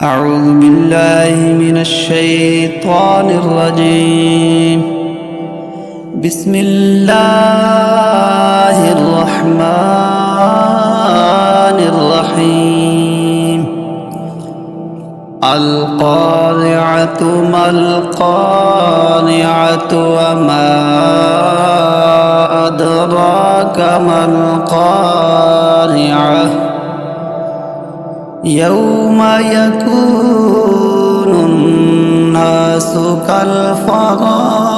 أعوذ بالله من الشيطان الرجيم. بسم الله الرحمن الرحيم. القارعة ما القارعة وما أدراك ما القارعة يوم يكون الناس كالفراش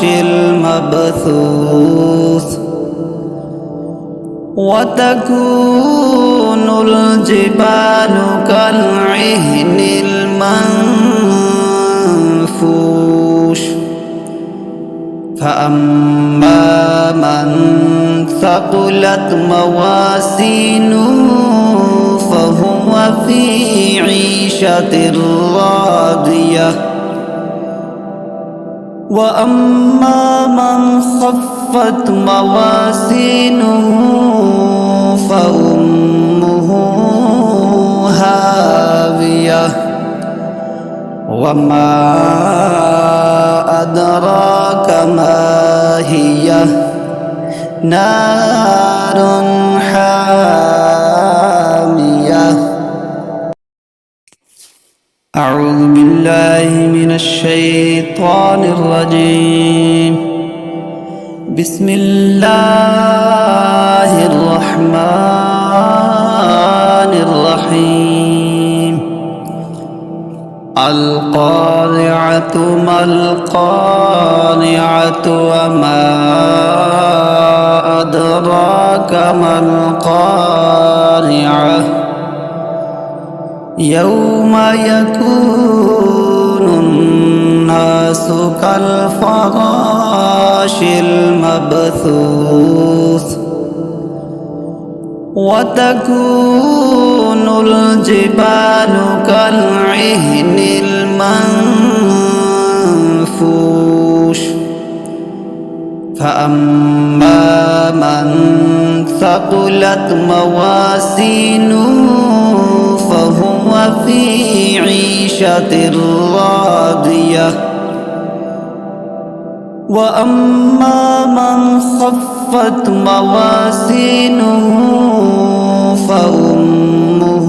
المبثوث وتكون الجبال كالعهن المنفوش فأما من ثقلت موازينه فهو في عيشة راضية وأما من خفت موازينه فأمه هاوية وما أدراك ما هي نار حامية. أعوذ بالله من الشيطان الرجيم. بسم الله الرحمن الرحيم. القارعة ما القارعة وما أدراك ما القارعة يوم يكون الناس كالفراش المبثوث وتكون الجبال كالعهن المنفوش فأما من ثقلت موازينه فهو في عيشة راضية وأما من خفت موازينه فأمه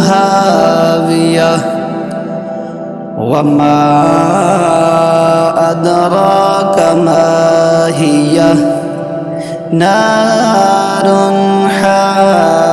هاوية وما أدراك ما هي نار حامية.